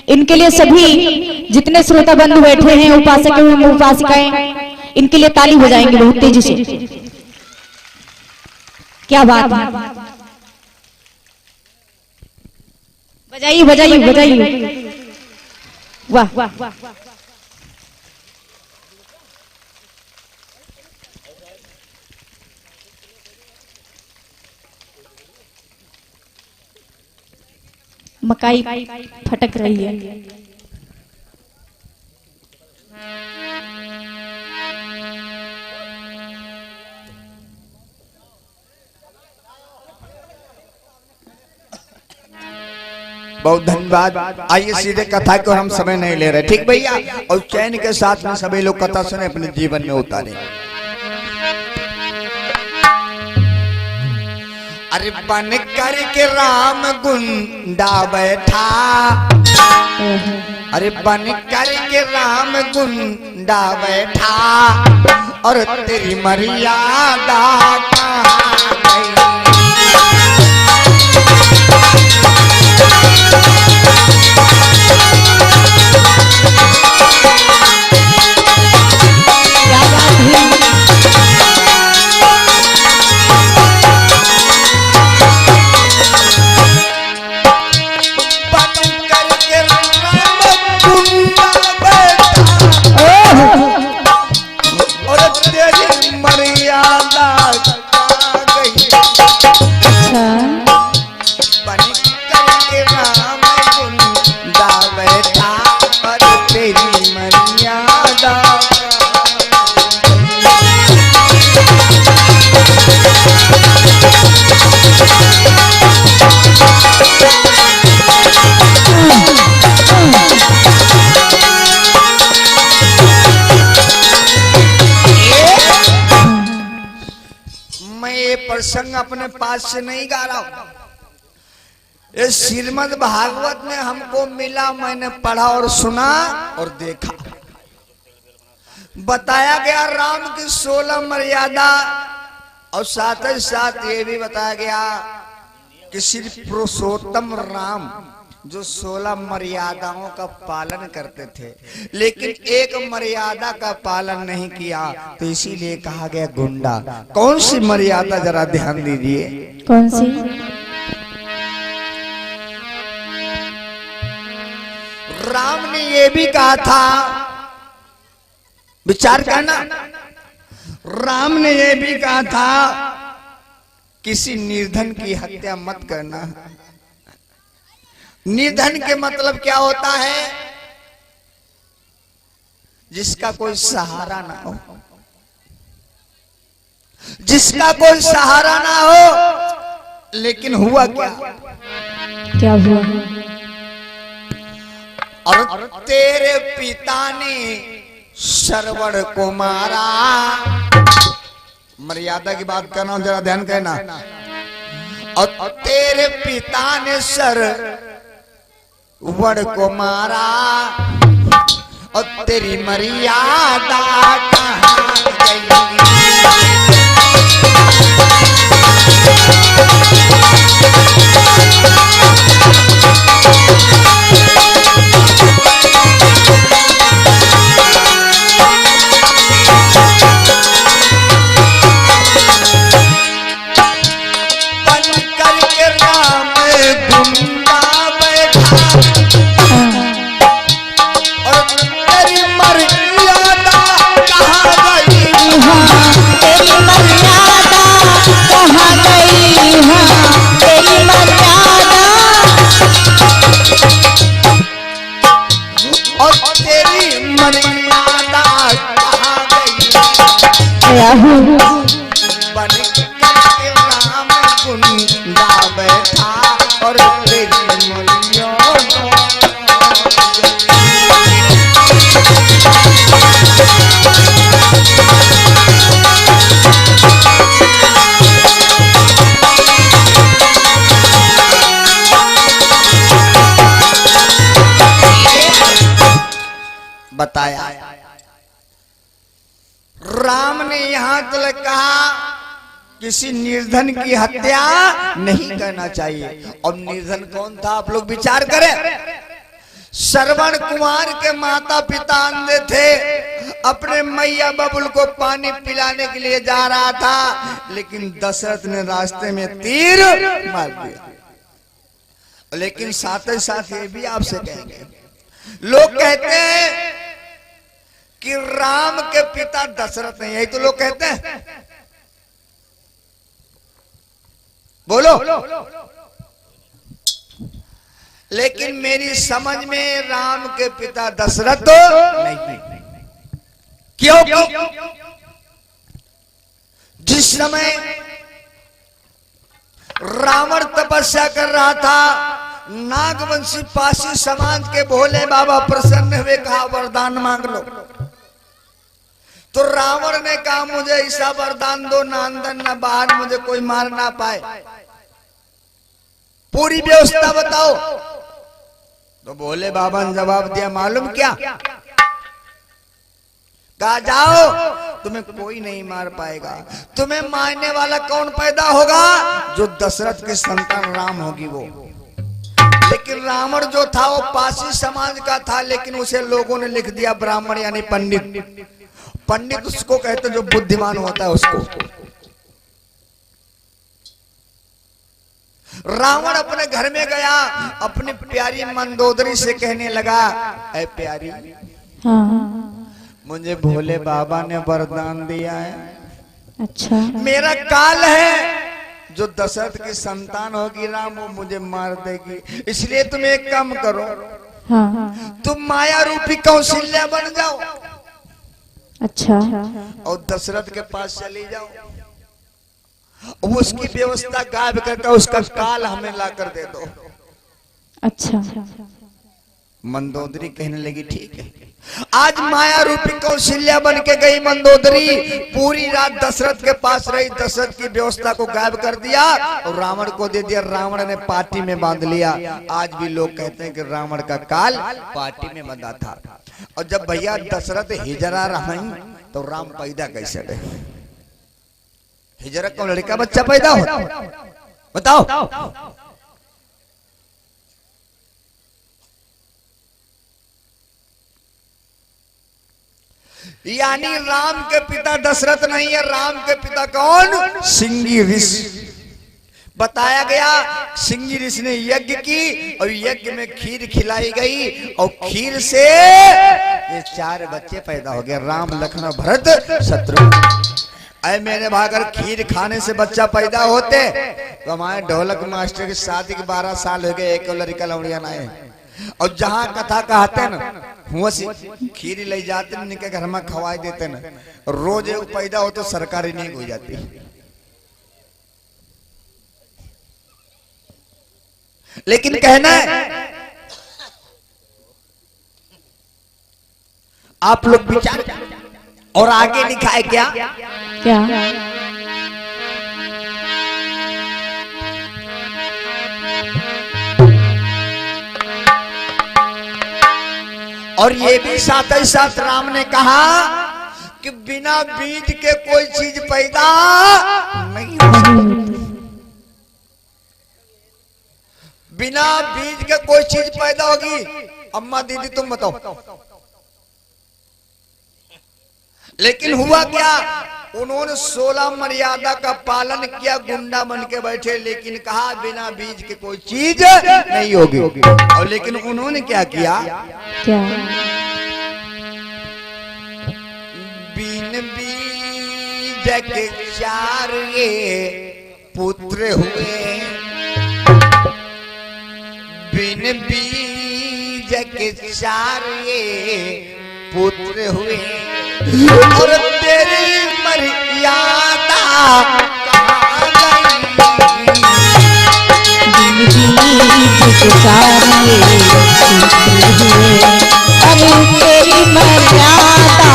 इनके लिए सभी जितने श्रोता बंधु बैठे हैं, उपासक एवं उपासिकाएं, इनके लिए ताली बजाएंगे बहुत तेजी से। क्या बात है, बजाइए बजाइए बजाइए, वाह। मकाई फटक रही है। बहुत धन्यवाद। आइए सीधे कथा को, हम समय नहीं ले रहे, ठीक भैया? और चैन के साथ में सभी लोग कथा सुने, अपने जीवन में उतारे। अरे बन करके राम गुंडा बैठा, अरे बन करके राम गुंडा बैठा, और तेरी मर्यादा कहाँ गई? प्रसंग अपने पास से नहीं गा रहा हूं, ये श्रीमद् भागवत में हमको मिला, मैंने पढ़ा और सुना और देखा। बताया गया राम की 16 मर्यादा, और साथ ही साथ ये भी बताया गया कि श्री पुरुषोत्तम राम जो 16 मर्यादाओं का पालन करते थे, लेकिन एक मर्यादा का पालन नहीं किया, तो इसीलिए कहा गया गुंडा। कौन सी मर्यादा, जरा ध्यान दीजिए। कौन सी? राम ने ये भी कहा था, विचार करना, राम ने ये भी कहा था किसी निर्धन की हत्या मत करना। निर्धन के मतलब क्या होता है? जिसका कोई सहारा ना हो, जिसका कोई सहारा ना हो। लेकिन हुआ क्या? क्या हुआ? और तेरे पिता ने श्रवण को मारा। मर्यादा की बात कर रहा हूं, जरा ध्यान करना। और तेरे पिता ने वड़ को मारा, और तेरी मर्यादा कहाँ गई? बन के राम गुंडा बैठा, और तेरी बताया। राम ने यहां तक कहा किसी निर्धन की हत्या नहीं करना चाहिए। और निर्धन कौन था, आप लोग विचार करें। श्रवण कुमार के माता पिता अंधे थे, अपने मैया बबुल को पानी पिलाने के लिए जा रहा था, लेकिन दशरथ ने रास्ते में तीर मार दिया। लेकिन साथ ही साथ ये भी आपसे कहेंगे, लोग कहते हैं कि राम के पिता दशरथ नहीं, यही तो लोग कहते हैं, बोलो। लेकिन मेरी समझ में राम के पिता दशरथ तो नहीं। क्यों? जिस समय रावण तपस्या कर रहा था, नागवंशी पासी समाज के भोले बाबा प्रसन्न हुए, कहा वरदान मांग लो। तो रावण ने कहा मुझे ऐसा वरदान दो, ना अंदर ना बाहर मुझे कोई मार ना पाए, पूरी व्यवस्था बताओ। तो भोले बाबा ने जवाब दिया, मालूम क्या? कहा जाओ, तुम्हें कोई नहीं मार पाएगा। तुम्हें मारने वाला कौन पैदा होगा? जो दशरथ की संतान राम होगी वो। लेकिन रावण जो था वो पासी समाज का था, लेकिन उसे लोगों ने लिख दिया ब्राह्मण यानी पंडित। पंडित उसको कहते जो बुद्धिमान होता है उसको। रावण अपने घर में गया, अपनी प्यारी मंदोदरी से कहने लगा, ऐ प्यारी, मुझे भोले बाबा ने वरदान दिया है। अच्छा। मेरा काल है, जो दशरथ की संतान होगी राम, वो मुझे मार देगी। इसलिए तुम एक काम करो, तुम माया रूपी कौशल्या बन जाओ। अच्छा। और दशरथ के पास चली जाओ, उसकी व्यवस्था गायब करके उसका काल हमें ला कर दे दो। अच्छा। मंदोदरी कहने लगी ठीक है। आज माया रूपी कौशल्या बन के गई मंदोदरी, पूरी रात दशरथ के पास रही, दशरथ की व्यवस्था को गायब कर दिया और रावण को दे दिया। रावण ने पार्टी में बांध लिया। आज भी लोग कहते हैं कि रावण का काल पार्टी में बंधा था। और जब भैया दशरथ हिजरा रही तो राम पैदा कैसे गए? हिजरा कौन लड़का बच्चा पैदा होता? बताओ। यानी राम के पिता दशरथ नहीं है, राम के पिता कौन? सिंगी ऋषि। बताया गया सिंगी ऋषि ने यज्ञ की और यज्ञ में खीर खिलाई गई और खीर से ये 4 बच्चे पैदा हो गए, राम लक्ष्मण भरत शत्रुघ्न। अरे मेरे भाई, अगर खीर खाने से बच्चा पैदा होते तो हमारे ढोलक मास्टर की शादी के 12 साल हो गए, एक लड़का लौड़िया ना है। और जहां कथा कहते न हुआ खीर ले जाते न, घर में खवाई देते न, रोज पैदा हो तो सरकारी नहीं हो जाती। लेकिन कहना है आप लोग विचार, और आगे लिखा है क्या? और ये भी साथ ही साथ राम ने कहा कि बिना बीज के कोई चीज पैदा नहीं हो सकती। बिना बीज के कोई चीज पैदा होगी? अम्मा दीदी तुम बताओ। लेकिन हुआ क्या? उन्होंने 16 मर्यादा का पालन किया, गुंडा बन के बैठे, लेकिन कहा बिना बीज के कोई चीज नहीं होगी। और लेकिन उन्होंने क्या किया? क्या? बिन बीज के 4 ये पुत्र हुए, बिन बीज के 4 ये पुत्र हुए, और तेरी मर्यादा कहाँ गई? बीज के 4 ये पुत्र हुए, अब तेरी मर्यादा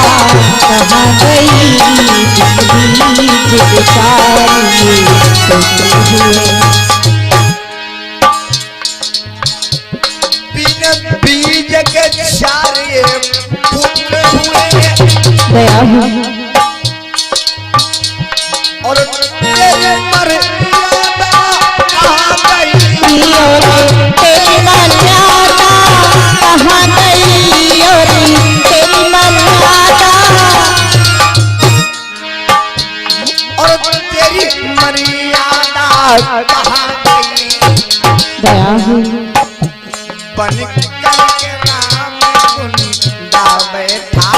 कहाँ गई? बीज के 4 ये पुत्र हुए, बिन बीज के 4 ये पुत्र हुए, और तेरी मर्यादा कहाँ गई? तेरी मर्यादा कहाँ करके राम गुन गा बैठा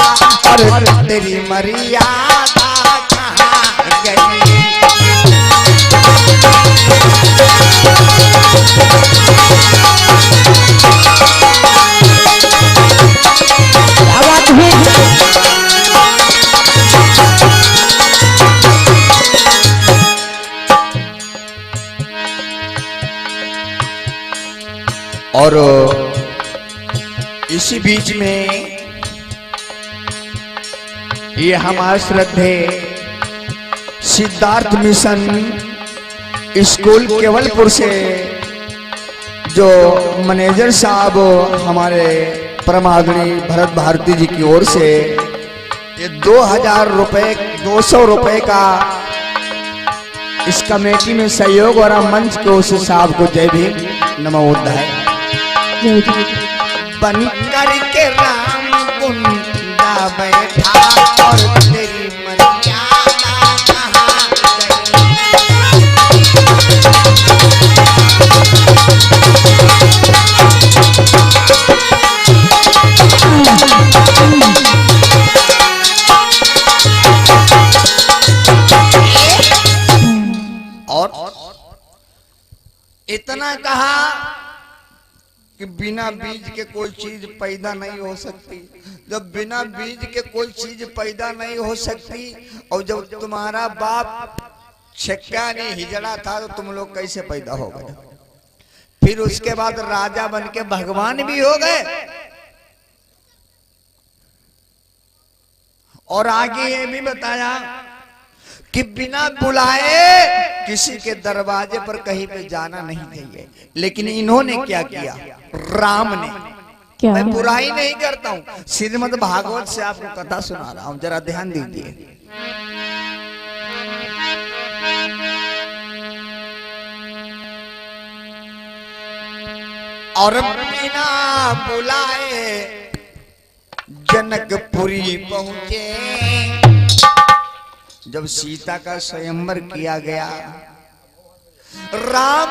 और तेरी मर्यादा कहाँ गई। क्या बात है। और इसी बीच में ये हमारे श्रद्धे सिद्धार्थ मिशन स्कूल केवलपुर से जो मैनेजर साहब हमारे परमादरणीय भरत भारती जी की ओर से ये 2000 रुपए 200 रुपए का इस कमेटी में सहयोग और मंच को उस साहब को जय भीम नमो बुद्धाय। बन करके राम गुन गा बैठा और तेरी मर्यादा कहाँ और इतना कहा कि बिना बीज के कोई चीज पैदा नहीं हो सकती। जब बिना बीज के कोई चीज पैदा नहीं हो सकती और जब तुम्हारा बाप छक्का नहीं हिजड़ा था तो तुम लोग कैसे पैदा हो गए। फिर उसके बाद राजा बन के भगवान भी हो गए और आगे ये भी बताया कि बिना बुलाए किसी के दरवाजे पर कहीं पे जाना नहीं चाहिए। लेकिन इन्होंने क्या किया, राम ने क्या? मैं बुराई नहीं करता हूं, श्रीमद् भागवत से आपको कथा सुना रहा हूं, जरा ध्यान दीजिए। और बिना बुलाए जनकपुरी पहुंचे। जब सीता का स्वयंवर किया गया, राम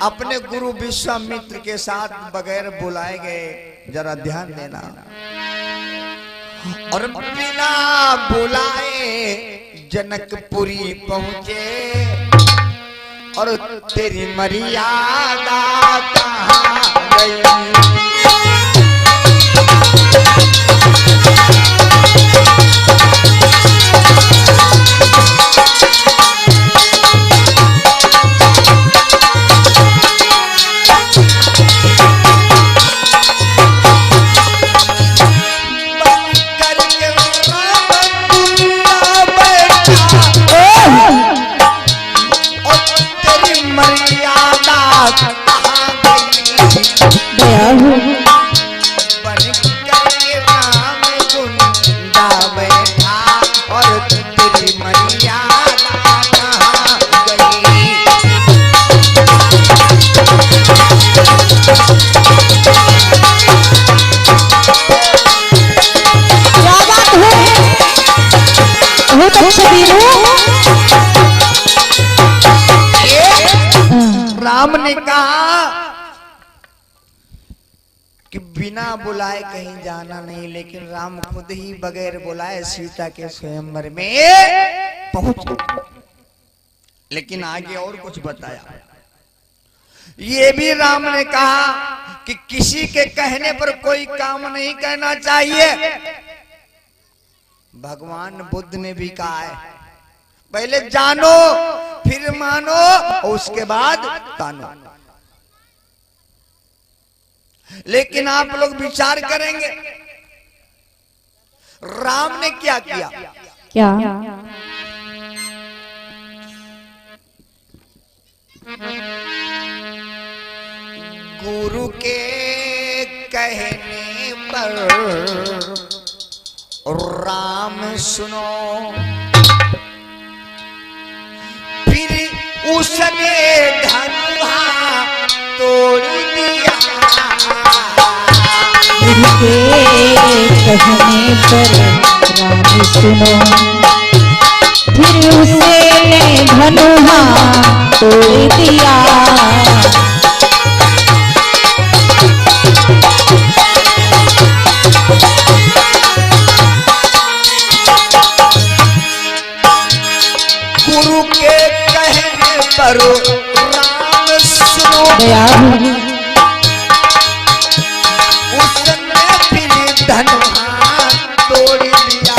अपने गुरु विश्वामित्र के साथ बगैर बुलाए गए, जरा ध्यान देना। और बिना बुलाए जनकपुरी पहुंचे और तेरी मर्यादा कहाँ गई। राम ने कहा कि बिना बुलाए कहीं जाना नहीं, लेकिन राम खुद ही बगैर बुलाए सीता के स्वयंवर में पहुंच। लेकिन आगे और कुछ बताया। ये भी राम ने कहा कि किसी के कहने पर कोई काम नहीं करना चाहिए। भगवान बुद्ध ने भी कहा है, पहले जानो फिर मानो और उसके बाद तानो। लेकिन आप लोग विचार करेंगे राम ने क्या किया। क्या? गुरु के कहने पर राम सुनो, फिर उसने धनुहा तोड़ दिया। गुरु के कहने पर राम सुनो, फिर उसने धनुहा तोड़ दिया। करो राम सुनो दया उसने फिर धनुष तोड़ दिया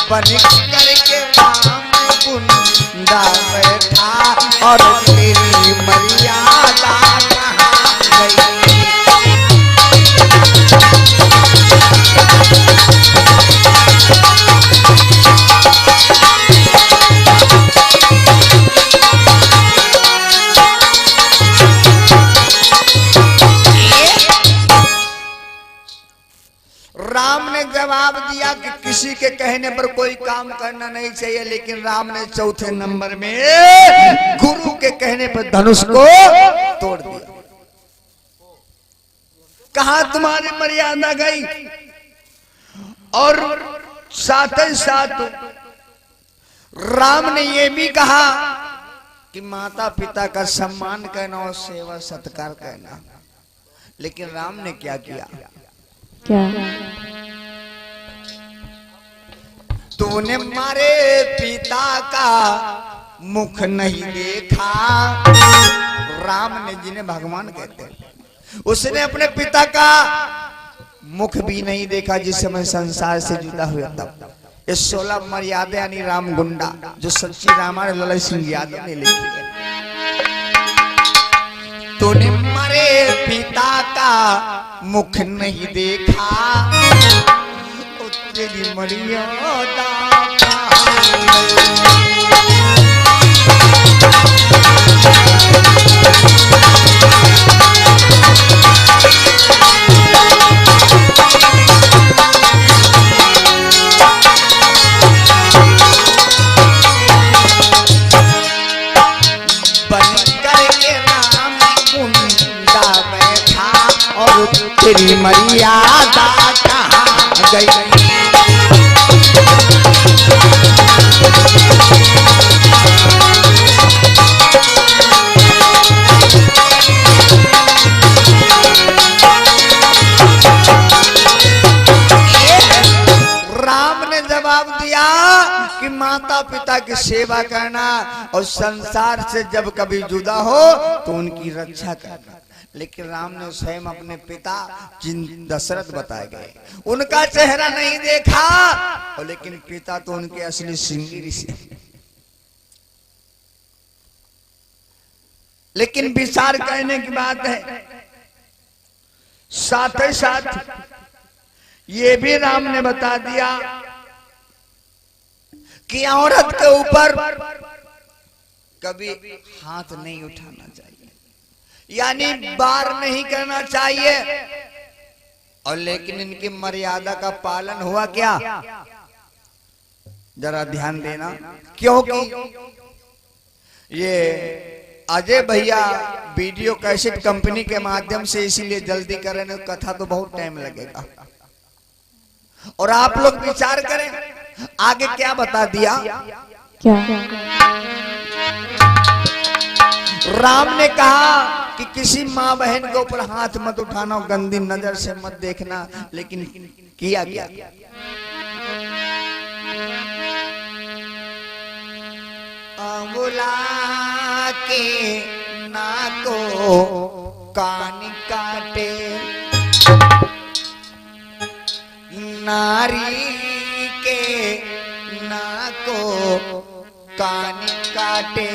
बन करके राम गुंडा बैठा और तेरी मर्यादा कहाँ गई। राम ने जवाब दिया कि किसी के कहने पर कोई काम करना नहीं चाहिए, लेकिन राम ने चौथे नंबर में गुरु के कहने पर धनुष को तोड़ दिया। कहा तुम्हारी मर्यादा गई। और साथ ही साथ राम ने यह भी कहा कि माता पिता का सम्मान करना और सेवा सत्कार करना। लेकिन राम ने क्या किया? क्या? तूने मारे पिता का मुख नहीं देखा। राम ने, जिन्हें भगवान कहते हैं, उसने अपने पिता का मुख भी नहीं देखा जिस समय संसार से जुदा हुआ तब। ये 16 मर्यादा यानी राम गुंडा जो सच्ची रामायण ललित सिंह यादव ने लिखी है। तूने मारे पिता का मुख नहीं देखा तेरी मर्यादा तेरी मर्यादा कहाँ गई। राम ने जवाब दिया कि माता पिता की सेवा करना और संसार से जब कभी जुदा हो तो उनकी रक्षा करना। लेकिन राम ने स्वयं अपने पिता जिन दशरथ बताए गए उनका चेहरा नहीं देखा, और लेकिन पिता तो उनके असली श्रृंगी ऋषि। लेकिन विचार करने की बात है, साथ ही साथ ये भी राम ने बता दिया कि औरत के ऊपर कभी हाथ नहीं उठाना चाहिए, यानी बार नहीं करना चाहिए। और लेकिन इनकी मर्यादा का पालन हुआ क्या? जरा ध्यान देना, क्योंकि ये अजय भैया वीडियो कैसेट कंपनी के माध्यम से इसीलिए जल्दी करें, कथा तो बहुत टाइम लगेगा। और आप लोग विचार करें आगे क्या बता दिया। क्या? राम ने कहा कि किसी माँ बहन के ऊपर हाथ मत उठाना, गंदी नजर से मत देखना, लेकिन किया गया। अंगुला के नाको कान काटे, नारी के नाको कान काटे,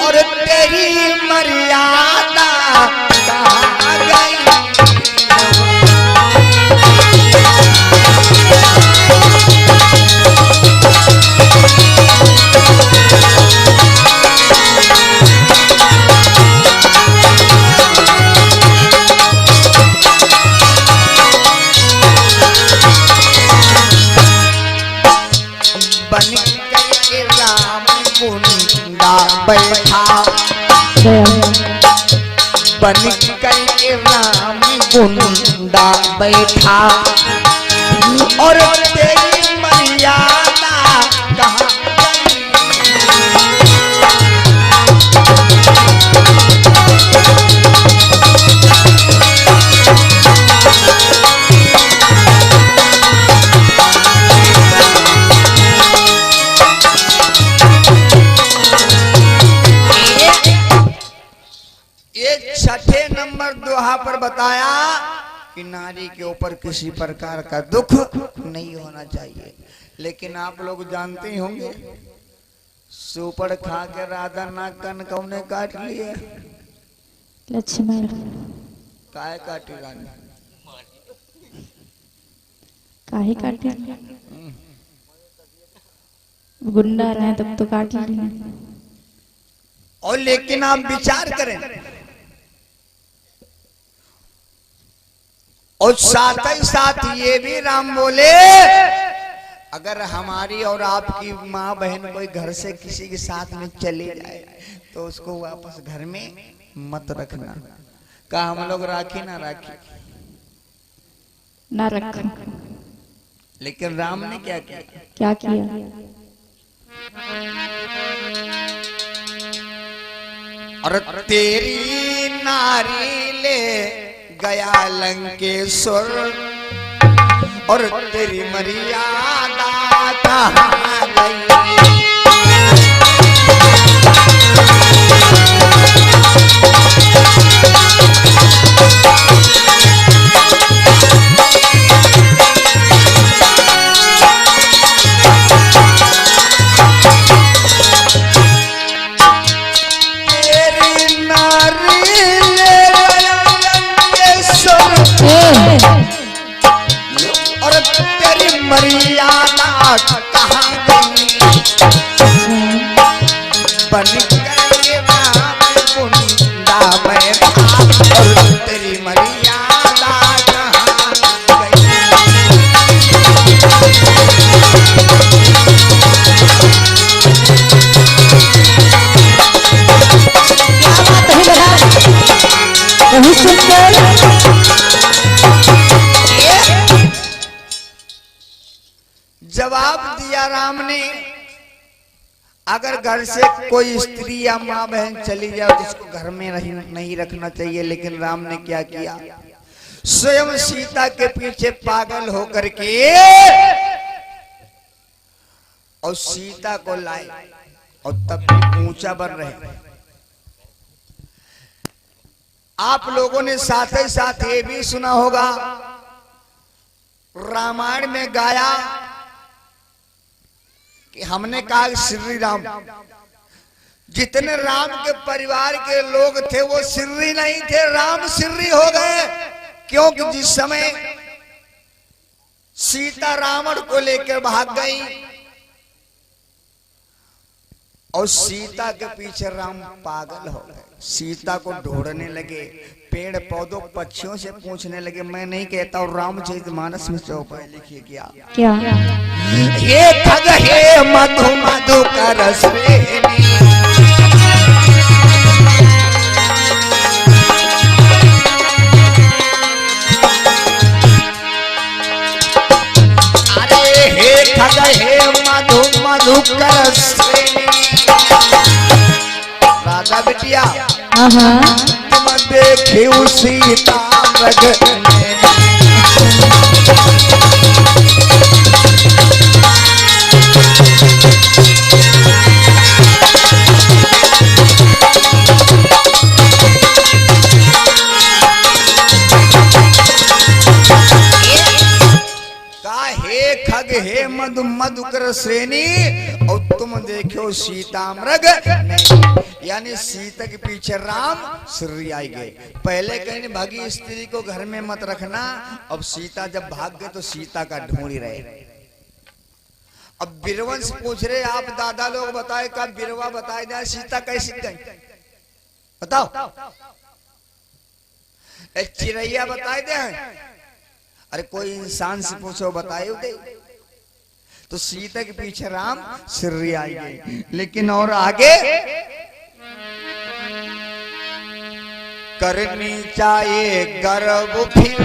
और तेरी मर्यादा कहाँ गई। बन के राम गुंडा बैठा, बन के राम गुंडा बैठा, और तेरी मर्यादा कहाँ गई। छठे नंबर दोहा पर बताया कि नारी के ऊपर किसी प्रकार का दुख नहीं होना चाहिए। लेकिन आप लोग जानते ही होंगे, सुपड़ खा के राधा नाक कन कौने काट लिए? लक्ष्मण। काहे काटी रानी? काहे काटे? गुंडा रहे तब तो काट लिए। और लेकिन आप विचार करें, और साथ ही साथ ये भी राम बोले, अगर हमारी और आपकी माँ बहन कोई घर से किसी के साथ में चली जाए तो उसको वापस घर में मत रखना। का हम लोग राखी ना राखी? ना रख। लेकिन राम ने क्या किया? क्या किया? और तेरी नारी ले गया लंकेश्वर, और तेरी मर्यादा कहाँ गई? और तेरी मर्यादा कहाँ गई? बन गए राम कुंडा में भाग, और तेरी मर्यादा कहाँ गई? क्या बात है बड़ा, बहुत सुंदर। जवाब दिया राम ने, अगर घर से कोई स्त्री या माँ बहन चली जाए तो उसको घर में नहीं रखना चाहिए। लेकिन राम ने क्या किया? स्वयं सीता के पीछे पागल होकर के और सीता को लाए, और तब भी ऊंचा बन रहे। आप लोगों ने साथ ही साथ ये भी सुना होगा, रामायण में गाया कि हमने कहा श्री राम, जितने राम के परिवार के लोग थे वो श्री नहीं थे, राम श्री हो गए। क्योंकि जिस समय सीता रावण को लेकर भाग गई और सीता के पीछे राम पागल हो गए, सीता को ढूंढने लगे, पेड़ पौधों पक्षियों से पूछने लगे। मैं नहीं कहता, और रामचरितमानस में चौपाई लिखी क्या? क्या? हे खग हे मधु मधुकर श्रेणी, अरे हे खग हे मधु मधुकर श्रेणी, राधा बिटिया तुम देखियो सीता मृग हे मधु मधुकर श्रेणी, और तुम देखो सीता मृग, यानी सीता के पीछे राम श्री आई गए। पहले कहीं भागी स्त्री को घर में मत रखना, अब सीता जब भाग गए तो सीता का ढूंढ ही रहे। अब बीरवंश पूछ रहे, आप दादा लोग बताए, कब बीरवा बताए जाए सीता कैसी गई? बताओ। एक चिड़ैया बताए दे, अरे कोई इंसान से पूछो बताए दे। तो सीता के पीछे राम श्री आई गई। लेकिन और आगे करनी चाहिए गर्व, फिर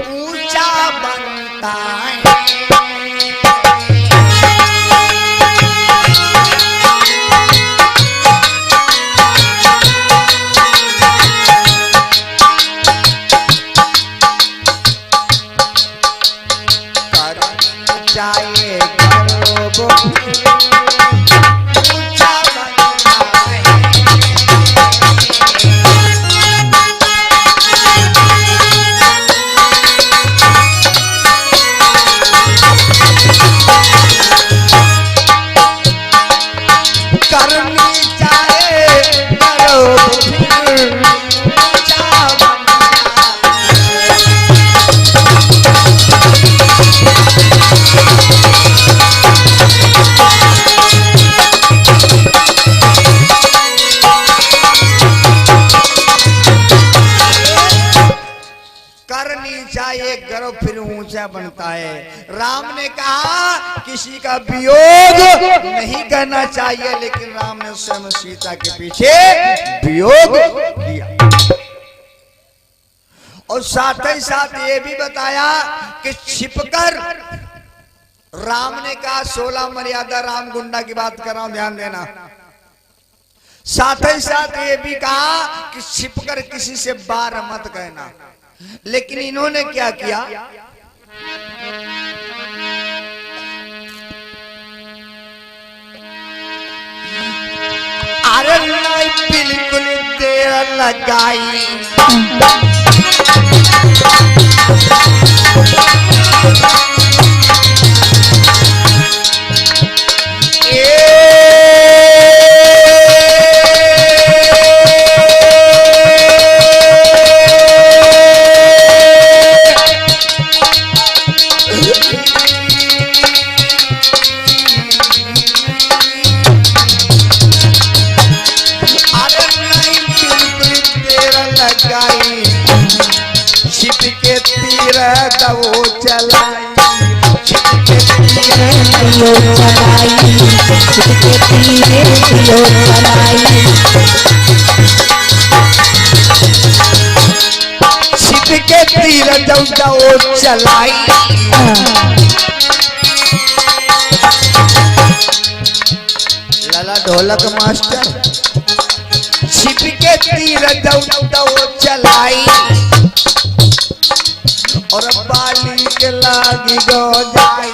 ऊंचा बनता है। चाहिए गर्व, ऊंचा बनता है। नीचा एक गर्व फिर ऊंचा बनता है। राम ने कहा किसी का वियोग नहीं करना चाहिए, लेकिन राम ने स्वयं सीता के पीछे वियोग किया। और साथ ही साथ ये भी बताया कि छिपकर राम ने कहा 16 मर्यादा राम गुंडा की बात कर रहा हूं, ध्यान देना। साथ ही साथ ये भी कहा कि छिपकर किसी से बार मत कहना, लेकिन इन्होंने क्या किया? अरे नहीं, बिल्कुल देर लगाई वो चलाई, छिपके तीरे दियो चलाई, छिपके तीरे दियो चलाई, छिपके तीरे जाओ चलाई। लाला ढोलक मास्टर, छिपके तीरे जाओ चलाई, और बाली के लागी गो जाई,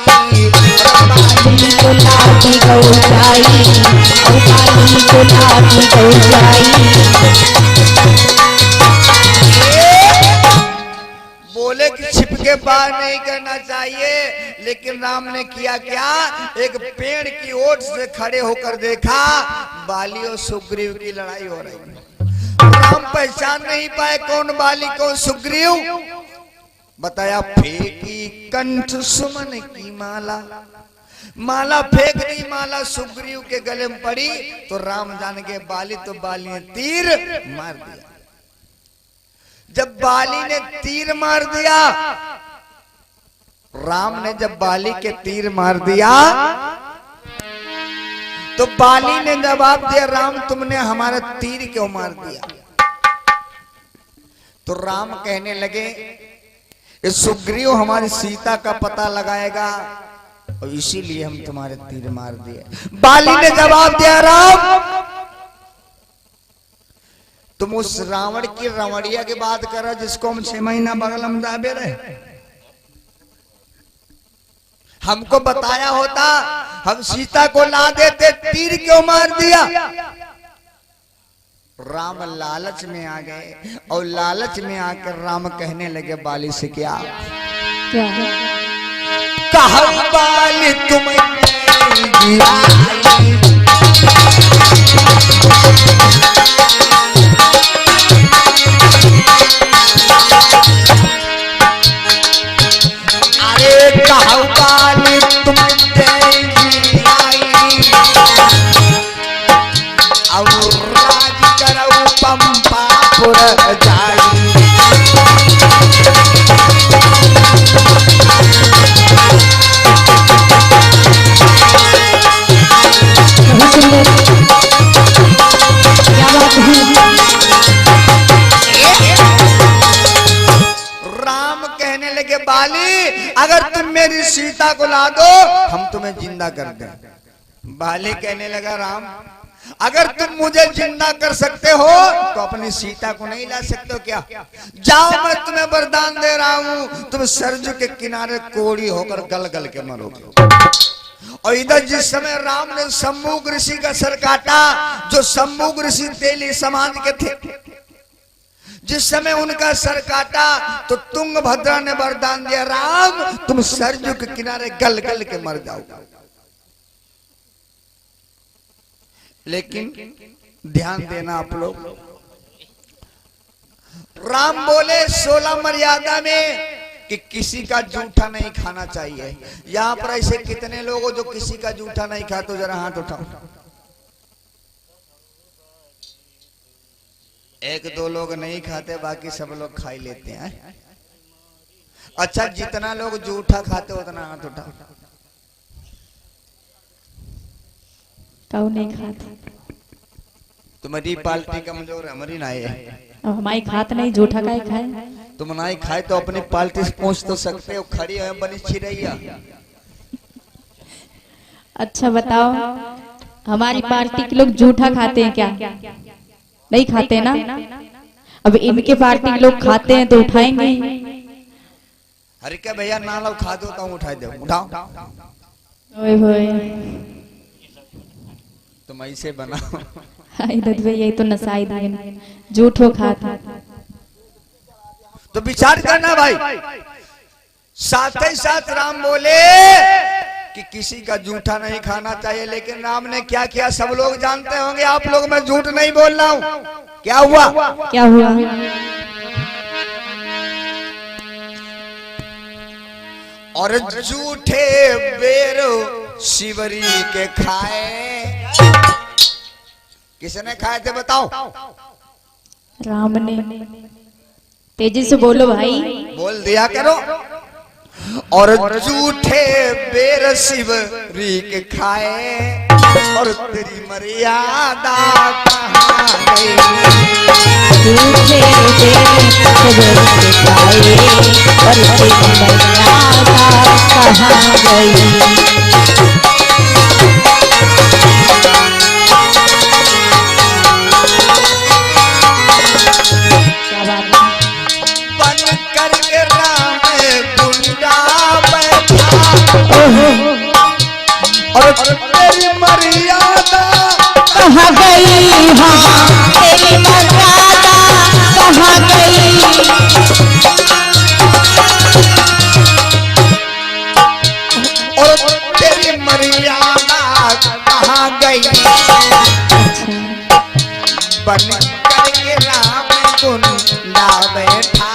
बाली को लागी गो जाई, और बाली को लागी गो जाई। बोले कि छिपके बार नहीं करना चाहिए, लेकिन राम ने किया क्या? एक पेड़ की ओट से खड़े होकर देखा, बाली और सुग्रीव की लड़ाई हो रही है। राम पहचान नहीं पाए कौन बाली कौन सुग्रीव। बताया फेंकी कंठ सुमन की माला, माला फेंक दी, माला सुग्रीव के गले में पड़ी, तो राम जान के बाली, तो बाली ने तीर मार दिया। जब बाली ने तीर मार दिया, राम ने जब बाली के तीर मार दिया, तो बाली ने जवाब दिया, राम तुमने हमारा तीर क्यों मार दिया? तो राम कहने लगे, सुग्रीव हमारी सीता का पता लगाएगा और इसीलिए हम तुम्हारे तीर मार दिए। बाली ने जवाब दिया, राम तुम उस रावण की रमणिया की बात कर रहे जिसको हम 6 महीना बगल में दाबे रहे। हमको बताया होता हम सीता को ला देते, तीर क्यों मार दिया? राम लालच में आ गए, और लालच में आकर राम कहने लगे बाली से, क्या कहा बाली तुम अरे कहा बाली तुम पंपापुर जाई, राम कहने लगे बाली अगर तुम मेरी सीता को ला दो हम तुम्हें जिंदा कर दें। बाली कहने लगा राम अगर तुम मुझे जिंदा कर सकते हो तो अपनी सीता को नहीं ला सकते हो क्या? जाओ मैं तुम्हें वरदान दे रहा हूं, तुम सरजू के किनारे कोड़ी होकर गल गल के मरोगे। और इधर जिस समय राम ने सम्मुख ऋषि का सर काटा, जो सम्मुख ऋषि तेली समाज के थे, जिस समय उनका सर काटा तो तुंगभद्रा ने वरदान दिया, राम तुम सरजू के किनारे गल गल के मर जाओ। लेकिन ध्यान देना आप लोग, राम बोले 16 मर्यादा में कि किसी का जूठा नहीं खाना चाहिए। यहां पर ऐसे कितने लोग हो जो किसी का जूठा नहीं खाते? तो जरा हाथ उठाओ। 1-2 लोग नहीं खाते, बाकी सब लोग खा ही लेते हैं। अच्छा, जितना लोग जूठा खाते उतना हाथ उठा। कौन नहीं खाते? तुम्हारी पार्टी कमजोर है, हमारी नहीं है। अब हमारी खात नहीं, जूठा का ही खाए। तुम नहीं खाए तो अपनी पार्टी से पहुंच तो सकते हो, खड़ी है बनी चिड़ैया। अच्छा बताओ, हमारी पार्टी के लोग जूठा खाते हैं क्या? नहीं खाते ना। अब इनके पार्टी के लोग खाते हैं तो उठाएंगे। अरे क्या भैया, ना लो खा दो तो उठा दो, उठाओ। ओए होए, तुम ऐसे बनाओ। यही तो नसाई दिन जूठो खाता। तो विचार करना भाई। साथ ही साथ राम बोले कि किसी का जूठा नहीं खाना चाहिए, लेकिन राम ने क्या किया सब लोग जानते होंगे। आप लोग, मैं झूठ नहीं बोल रहा हूं। क्या हुआ? क्या हुआ? और जूठे बेर शिवरी के खाए। किसने खाए थे बताओ? राम ने। तेजी से बोलो भाई। बोल दिया करो। और जूठे बेर शिवरी के खाए, और तेरी मर्यादा कहाँ गई? जूठे बेर शिवरी के खाए, और तेरी मर्यादा कहाँ गई? और तेरी मर्यादा कहाँ गई? हाँ, तेरी मर्यादा कहाँ गई? और तेरी मर्यादा कहाँ गई? बन करके राम गुंडा बैठा,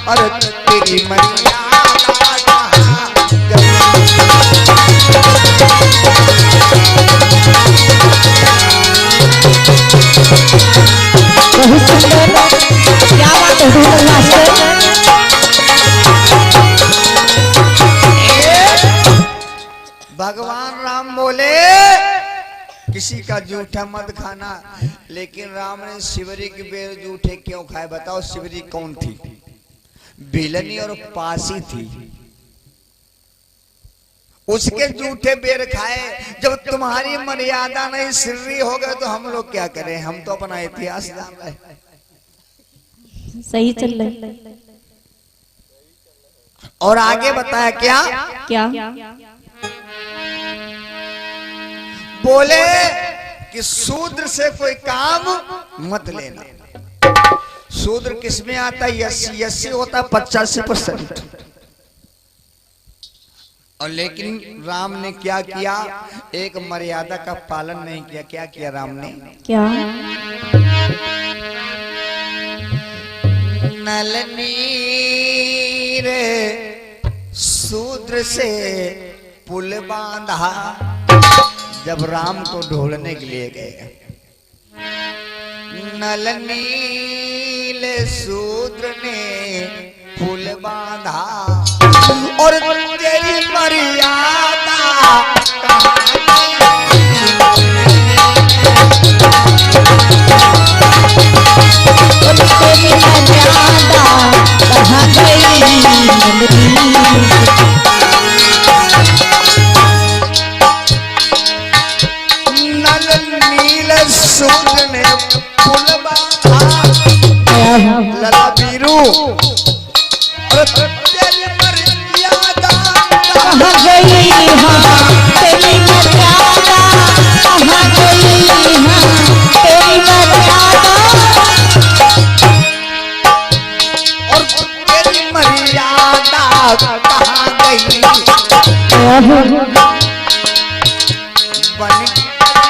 और तेरी मर्यादा कहाँ गई? बहुत सुंदर, क्या बात है ढोल मास्टर। भगवान राम बोले किसी का जूठा मत खाना, लेकिन राम ने शिवरी के बेर जूठे क्यों खाए बताओ? शिवरी कौन थी? बिलनी और पासी थी। उसके जूठे बेर खाए। जब तुम्हारी मर्यादा नहीं सिर्री हो गए तो हम लोग क्या करें? हम तो अपना इतिहास जान रहे। सही चल रही। और आगे बताया क्या? क्या? बोले कि शूद्र से कोई काम मत लेना। शूद्र किसमें आता है? 80 होता है, 85%। और लेकिन राम ने क्या किया? एक मर्यादा का पालन नहीं किया। क्या किया राम ने? क्या? नल नीर शूद्र से पुल बांधा। जब राम को ढूंढने के लिए गए, नल नील शूद्र ने पुल बांधा, और तेरी मर्यादा कहाँ नल नील शूद्र ने पुल बांधा। लला बीरू, और तेरी मर्यादा कहाँ गई? हाँ, तेरी मर्यादा कहाँ गई? हाँ, तेरी मर्यादा। और तेरी मर्यादा कहाँ गई? बन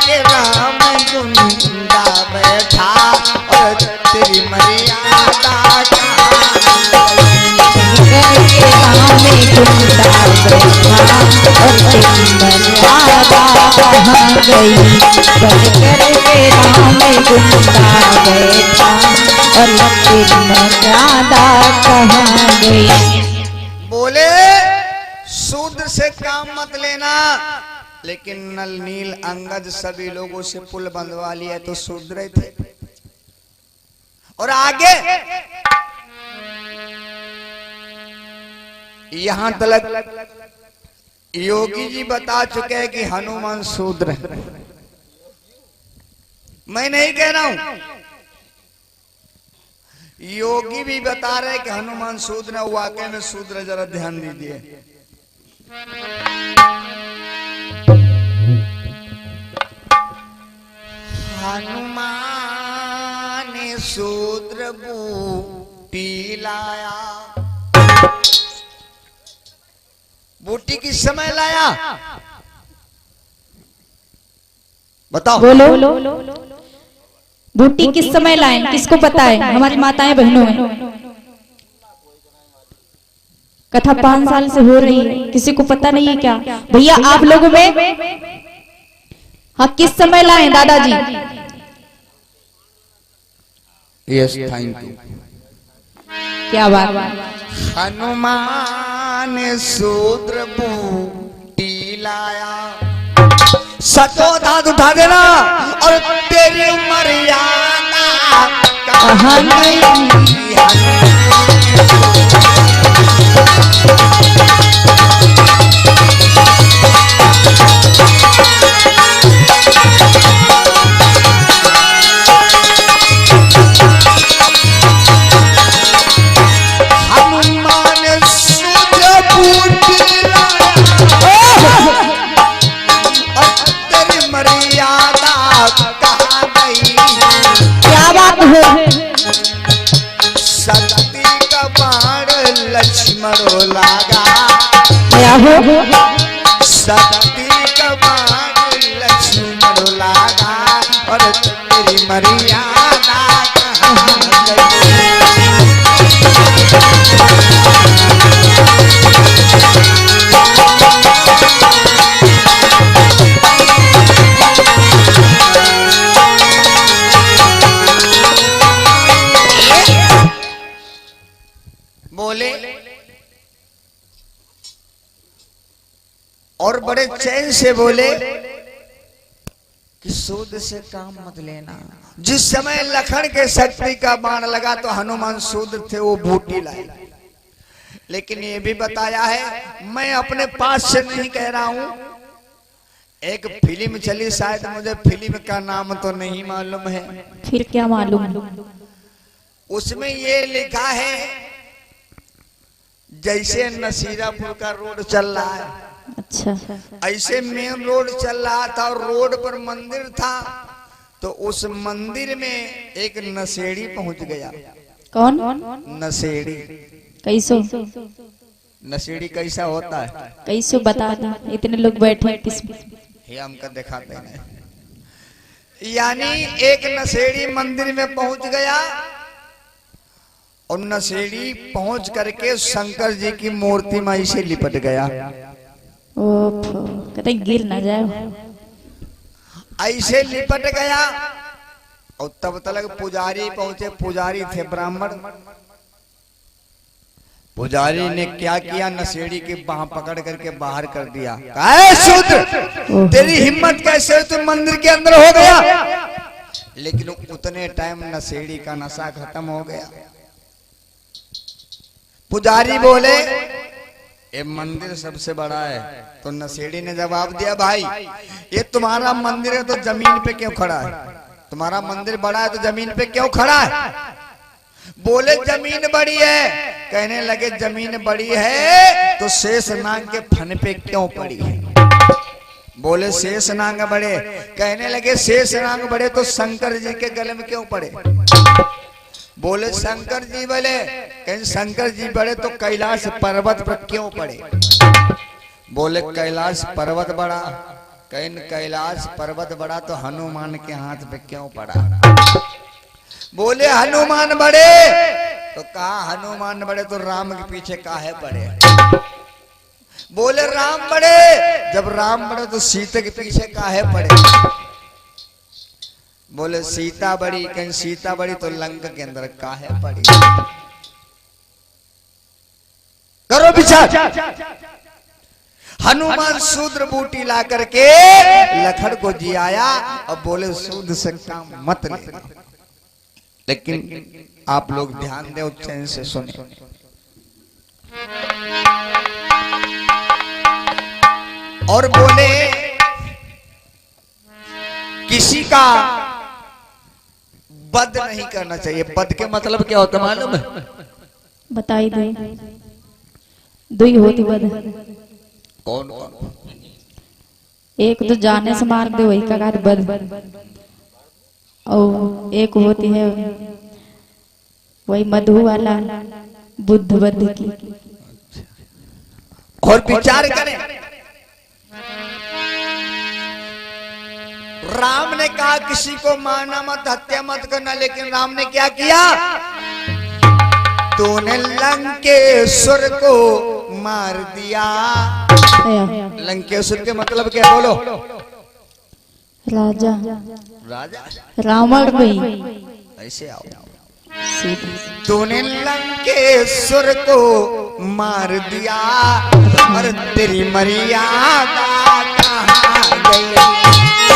के राम गुंडा बैठा, और तेरी मर्यादा कहाँ गई? राम गुंडा बैठा, और तेरी मर्यादा कहाँ गई? बन करके राम गुंडा बैठा, और तेरी मर्यादा कहाँ गई? बोले शूद्र से काम मत लेना, लेकिन नल नील अंगद सभी लोगों से पुल बंधवा लिया तो शूद्र थे। और आगे यहां तक योगी जी बता चुके हैं कि हनुमान शूद्र है। मैं नहीं कह रहा हूं, योगी भी बता रहे कि हनुमान शूद्र है। वाकई में शूद्र, जरा ध्यान दीजिए। हनुमान ने शूद्र बूटी लाया। बूटी किस समय लाया बताओ? बोलो, बूटी किस समय लाए? किसको पता है? हमारी माताएं बहनों में कथा 5 साल से हो रही है, किसी को पता नहीं है क्या? भैया आप लोगों में हाँ किस समय लाए दादाजी? Yes, thank you. क्या बात। हनुमान शूद्र बूटी लाया। सतो दाद उठा देना। और तेरी मर्यादा कहाँ गई? शक्ति का बाण लक्ष्मण लागा। क्या हो? शक्ति का बाण लक्ष्मण लागा। और तेरी मर्यादा कहाँ गई? बोले और बड़े चैन से बोले कि शूद्र से काम मत लेना। जिस समय लखन के शक्ति का बाण लगा तो हनुमान शूद्र थे, वो बूटी लाए। लेकिन ये भी बताया है, मैं अपने पास से नहीं कह रहा हूं। एक फिल्म चली, शायद मुझे फिल्म का नाम तो नहीं मालूम है। फिर क्या मालूम? उसमें ये लिखा है जैसे नसीरापुर का रोड चल रहा है, अच्छा, ऐसे मेन रोड चल रहा था और रोड पर मंदिर था। तो उस मंदिर में एक नशेड़ी पहुंच गया। कौन? नशेड़ी। कैसो? नशेड़ी कैसा होता है? कैसो बता दो, इतने लोग बैठे हैं किसमें? ये हमको दिखाते हैं। यानी एक नशेड़ी मंदिर में पहुंच गया और नशेड़ी पहुंच करके शंकर जी की मूर्ति माई से लिपट गया। ओफो, कहीं गिर ना जाए। ऐसे लिपट गया और तब तक पुजारी पहुंचे। पुजारी थे ब्राह्मण। पुजारी ने क्या किया? नशेड़ी की बाह पकड़ करके बाहर कर दिया। शूद्र, तेरी हिम्मत कैसे? तू मंदिर के अंदर हो गया। लेकिन उतने टाइम नशेड़ी का नशा खत्म हो गया। पुजारी बोले ये मंदिर सबसे बड़ा है। तो नशेड़ी ने जवाब दिया, भाई ये तुम्हारा मंदिर है तो जमीन पे क्यों खड़ा है? तुम्हारा मंदिर बड़ा है तो जमीन पे क्यों खड़ा है? बोले जमीन बड़ी है। कहने लगे जमीन बड़ी है तो शेष नाग के फन पे क्यों पड़ी है? बोले शेष नाग बड़े। कहने लगे शेष नाग बड़े तो शंकर जी के गले में क्यों पड़े? बोले शंकर जी बड़े। कहीं शंकर जी बड़े तो कैलाश पर्वत पर क्यों पड़े? बोले कैलाश पर्वत बड़ा। कहीं कैलाश पर्वत बड़ा तो हनुमान के हाथ पे क्यों पड़ा? बोले हनुमान बड़े। तो कहा हनुमान बड़े तो राम के पीछे काहे पड़े? बोले राम बड़े। जब राम बड़े तो सीता के पीछे काहे पड़े? बोले सीता बड़ी। कहीं सीता बड़ी तो लंका के अंदर काहे पड़ी? करो विचार। हनुमान शूद्र बूटी ला करके लखन को जियाया और बोले सूद से काम मत लेना। लेकिन आप लोग ध्यान दें, चैन से सुने। और बोले किसी का बद नहीं करना चाहिए। बद के मतलब क्या होता मालूम है? बताई दे। दुई होती बद। कौन कौन? एक तो जाने से मार दे, वही का कहते बद। और एक होती है वही मधु वाला, बुद्ध बद्ध की। और विचार करें, राम ने कहा किसी को मारना मत, हत्या मत करना, लेकिन राम ने क्या किया? तूने लंकेश्वर को मार दिया। लंकेश्वर के मतलब क्या बोलो? राजा। राजा रावण भी। ऐसे आओ। तूने लंकेश्वर को मार दिया और तेरी मर्यादा कहाँ गई?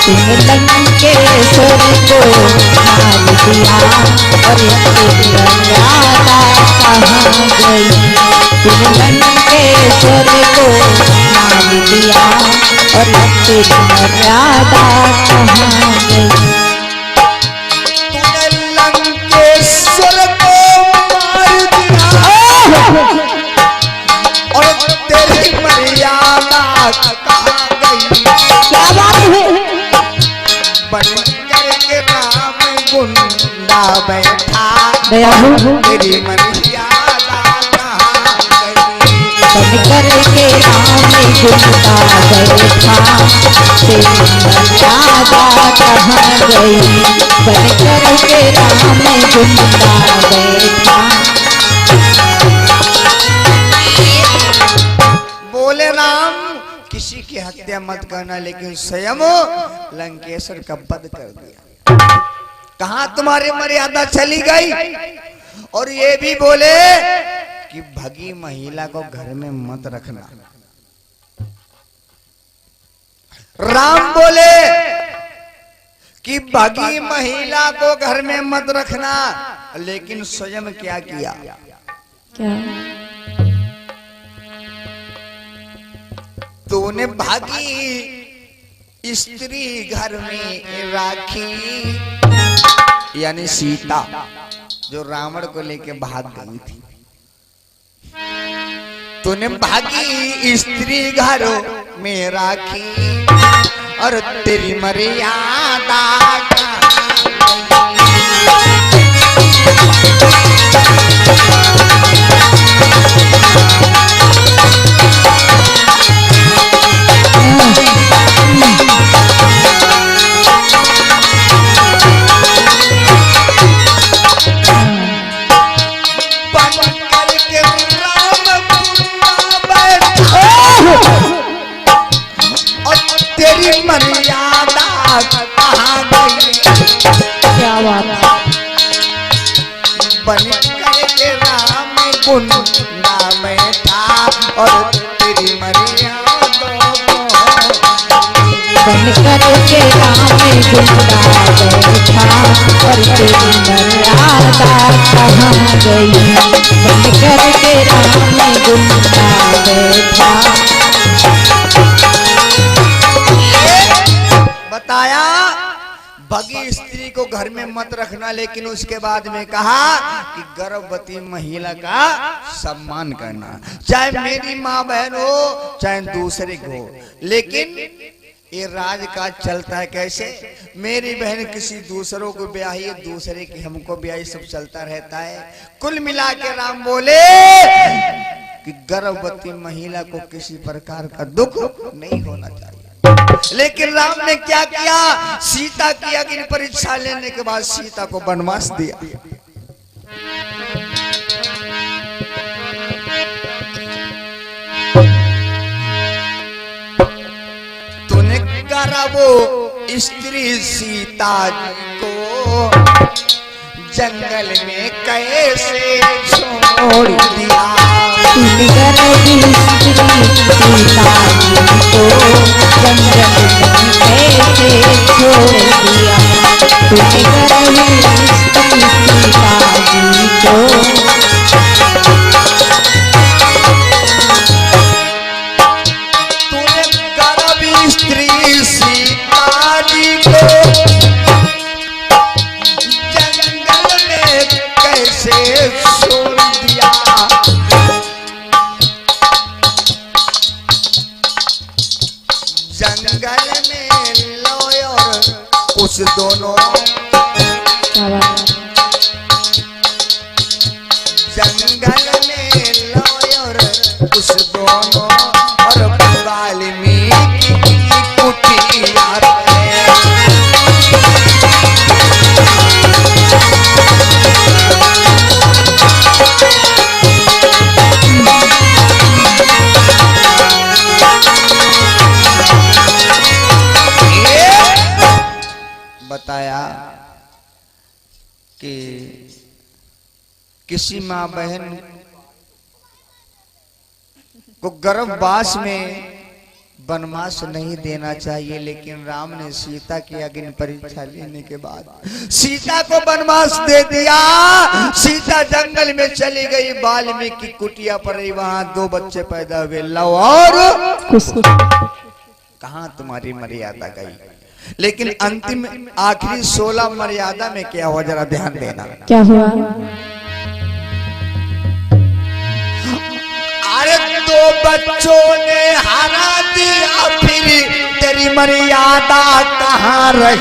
तूने लंकेश्वर को मार दिया और तेरी मर्यादा कहाँ गई? तूने लंकेश्वर को मार दिया और तेरी मर्यादा कहाँ गई? तूने लंकेश्वर को मार दिया और तेरी मर्यादा कहाँ गई? क्या बात है? बन करके राम गुंडा बैठा, तेरी मर्यादा कहाँ गई? बन करके राम गुंडा बैठा, तेरी मर्यादा कहाँ गई? बन करके राम गुंडा बैठा। बोले राम किसी की हत्या मत करना, लेकिन स्वयं लंकेश्वर का वध कर दिया। कहां तुम्हारी मर्यादा चली गई? और ये भी बोले कि भगी महिला को घर में मत रखना। राम बोले कि भगी महिला को घर में मत रखना, लेकिन स्वयं क्या किया? क्या? तूने भागी स्त्री घर में राखी, यानी सीता जो रावण को लेके भाग गई थी। तूने भागी स्त्री घर में राखी और तेरी मर्यादा तेरी मर्यादा कहाँ गई? क्या बात? बन करके राम गुंडा बैठा और तेरी मर्यादा बन करके राम गुंडा बैठा और तेरी मर्यादा कहाँ गई? बन करके राम गुंडा बैठा। बताया भगी स्त्री को घर में मत रखना, लेकिन उसके बाद में कहा कि गर्भवती महिला का सम्मान करना, चाहे मेरी माँ बहन हो चाहे दूसरे को हो। लेकिन ये राज का चलता है कैसे? मेरी बहन किसी दूसरों को ब्याही, दूसरे की हमको ब्याही, सब चलता रहता है। कुल मिला के राम बोले कि गर्भवती महिला को किसी प्रकार का दुख नहीं होना चाहिए। लेकिन राम ने क्या किया? सीता की अग्नि परीक्षा लेने के बाद सीता को वनवास दिया। तूने करा वो स्त्री सीता को जंगल में कैसे छोड़ दिया? तूने कर सीता जी को जंगल में कैसे छोड़ दिया तूने गर्विष्ठ की सीता जी को। तूने गर्वी स्त्री सीता जी को जंगल में कैसे छोड़ दिया। जंगल में लोय और कुछ दोनों जंगल में लोय और कुछ दोनों और वाल्मीकि की कुटिया पे। बताया कि किसी माँ बहन को गर्भवास में वनवास नहीं देना चाहिए, लेकिन राम ने सीता की अग्नि परीक्षा लेने के बाद सीता को वनवास दे दिया। सीता जंगल में चली गई, वाल्मीकि की कुटिया पर रही, वहां 2 बच्चे पैदा हुए, लव और कहां तुम्हारी मर्यादा गई। लेकिन अंतिम आखिरी 16 मर्यादा में क्या हुआ, जरा ध्यान देना। क्या हुआ? अरे 2 बच्चों ने हरा दिया, फिर तेरी मर्यादा कहाँ रही।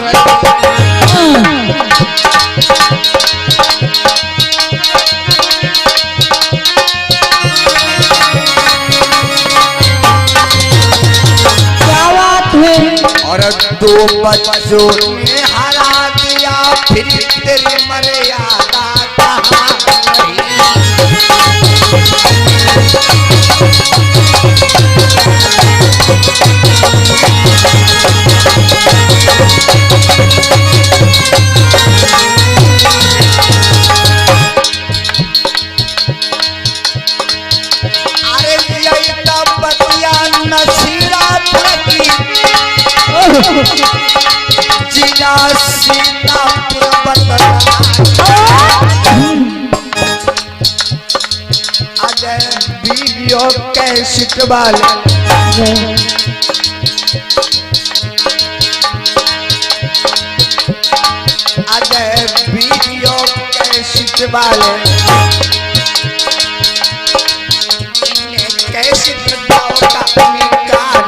क्या बात है? और 2 बच्चों ने हरा दिया, फिर तेरी मर्यादा कहाँ रही। अरे यही तो बतिया नसीरा थकी जिला सीतापुर बतला। अगर वीडियो कैसेट वाले अगर वीडियो कैसेट वाले कैसेट का निकाल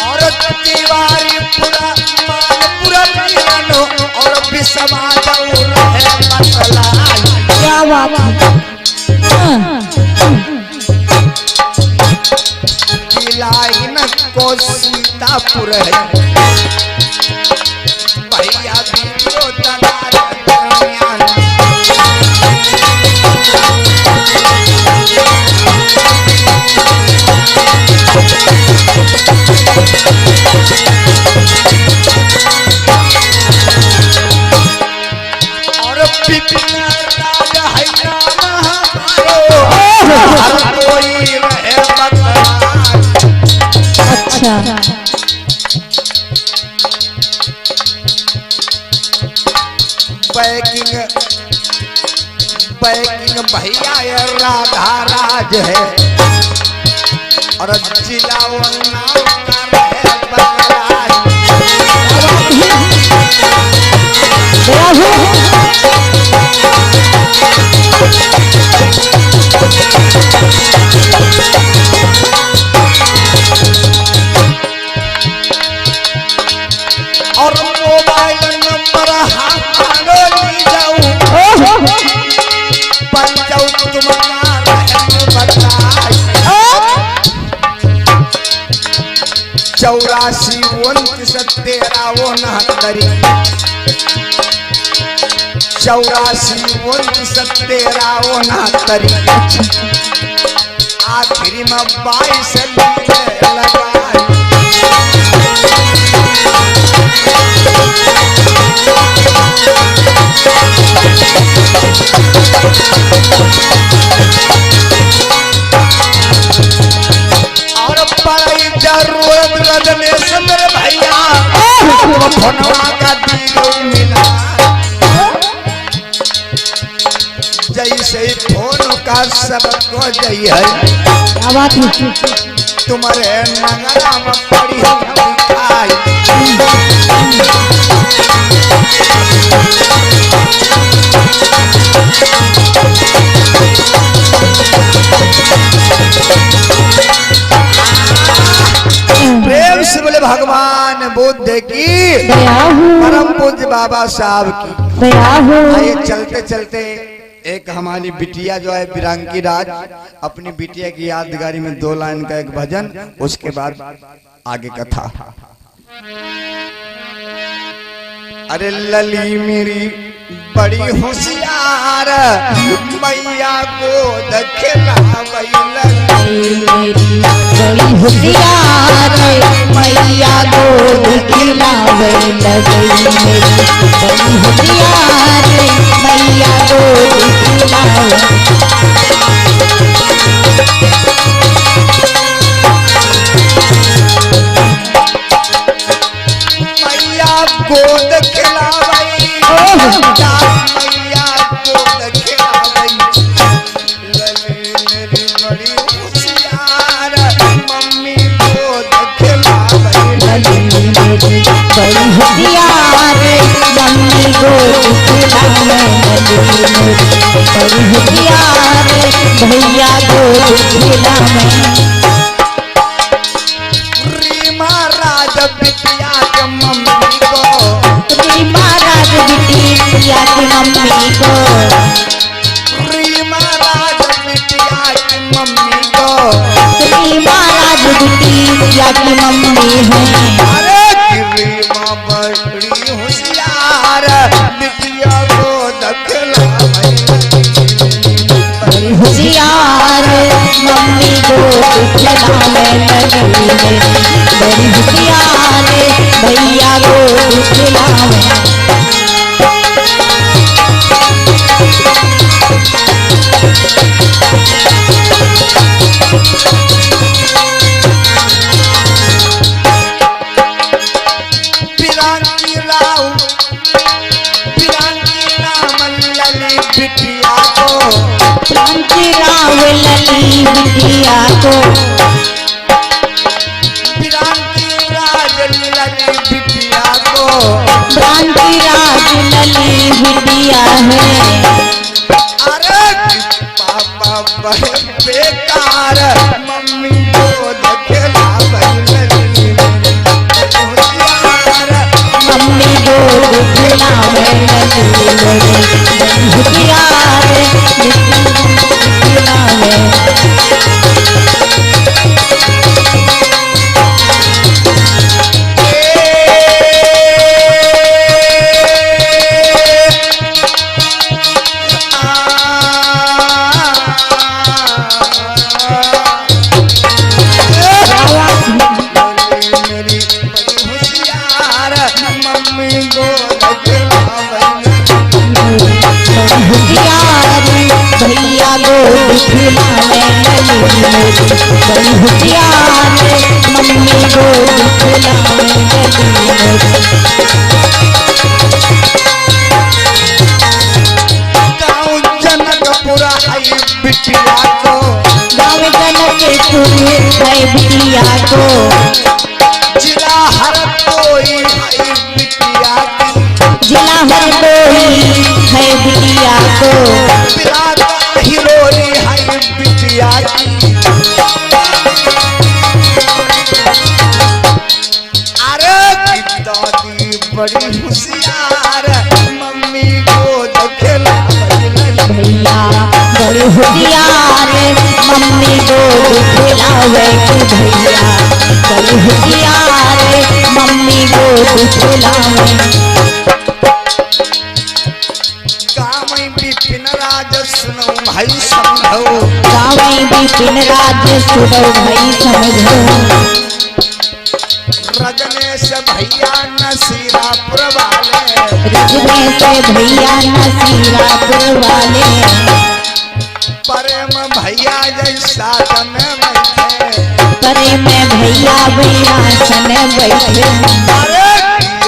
और दीवारी पूरा मानपुरा पियानो और समाज मसला। क्या बात है? लाइन को सीतापुर है भैया वीडियो दलाल दरमियान। और पिपला राज है नाम हमारो, हर कोई रहे बदलाल। अच्छा बैकिंग भैया ये राधा राज है और जिला वो नाम का है बलराज। और मोबाइल नंबर हमारो ली जाऊं बन जाऊं तुम्हारा बताई। 84 29 13 69 84 29 13 69 आखिरी में 22 लगा। और बड़ी जरूरत रजने से मेरे भैया फोनवा का दिल मिला। जैसे ही फोन का सबको जई है क्या बात है? तुम्हारे नगरा में पड़ी दिखाई। प्रेम से बोले भगवान बुद्ध की, परम पूज्य बाबा साहब की। आइए चलते चलते एक हमारी बिटिया जो है बिरांकी राज, अपनी बिटिया की यादगारी में 2 लाइन का एक भजन, उसके बाद आगे कथा। अरे लली मेरी बड़ी होशियार, मैया को खिलावई मेरी बड़ी होशियार, मैया गोद खिलावे लगई। मेरी बड़ी होशियार, मैया गोद खिलावे। मैया गोद खिलावई, मैया गोद खिलावई। लली मेरी बड़ी होशियार, मम्मी गोद खिलावई। लली मेरी बड़ी होशियार, मम्मी गोद खिलावे। लली मेरी बड़ी होशियार, भैया गोद खिलावे। रीमा राज बिटिया के मम्मी को, रीमा राज बिटिया की मम्मी को, रीमा राज बिटिया की मम्मी को। रीमा राज बिटिया की मम्मी है। अरे रीमा बड़ी होशियार, बिटिया को दखलावई। बड़ी होशियार, मम्मी गोद खिलावे लगई। बड़ी होशियार, भैया गोद खिलावे। बिरांकी राव, बिरांकी नाम लली बिटिया को, बिरांकी राव लली बिटिया को, बिरांकी राज लली बिटिया को। बिरांकी राज लली बिटिया है। अरे पापा बड़े बेकार, मम्मी को दखलावई। लली होशियार, मम्मी गोद खिलावे। लली बड़ी होशियार, खिलावे। मेरी बड़ी होशियार, मम्मी को दखलावई। होशियार, भैया गोद खिलावे। लली मेरी बड़ी होशियार, मम्मी गोद खिलावे। लली मेरी गाँव जनकपुरा आई बिटिया को, गाँव जनकपुर है बिटिया को, जिला हर कोई आई बिटिया की। जिला हरदोई है बिटिया को, बिरात हिलोरी आई बिटिया की। अरे की दादी बड़ी होशियार, मम्मी को दखलावई। भैया बड़ी होशियार, मम्मी गोद खिलावे। भैया बड़ी होशियार, मम्मी गोद खिलावे। गाँव बिपिन राज सुनो भाई समझो, गाँव बिपिन राज सुनो भाई समझो। रजनेश भैया नसीरापुर वाले, रजने से भैया नसीरापुर वाले। प्रेम भैया जैसा में बैठे परे में भैया भैया सन बैठे अरे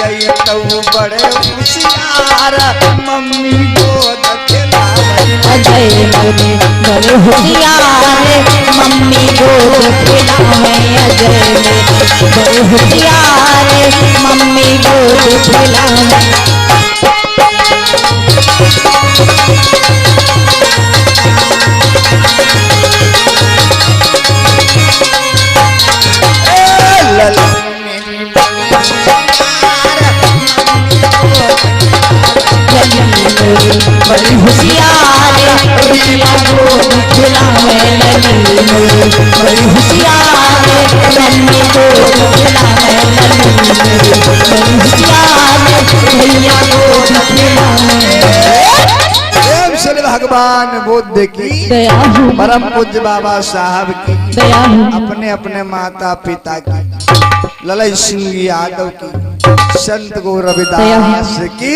यही तो बड़े होशियार मम्मी गोद खिलावे अजय मेरे बड़े होशियार मम्मी गोद खिलावे अजय मेरे बड़े होशियार मम्मी गोद खिलावे बड़ी होशियार रिया गोद खिलावे लली मेरी बड़ी होशियार मम्मी गोद खिलावे लली मेरी बड़ी होशियार भैया गोद खिलावे प्रेम से भगवान बुद्ध की दया हो परम पूज्य बाबा साहब की दया हो अपने अपने माता पिता की ललन सिंह यादव की संत गो रविदास की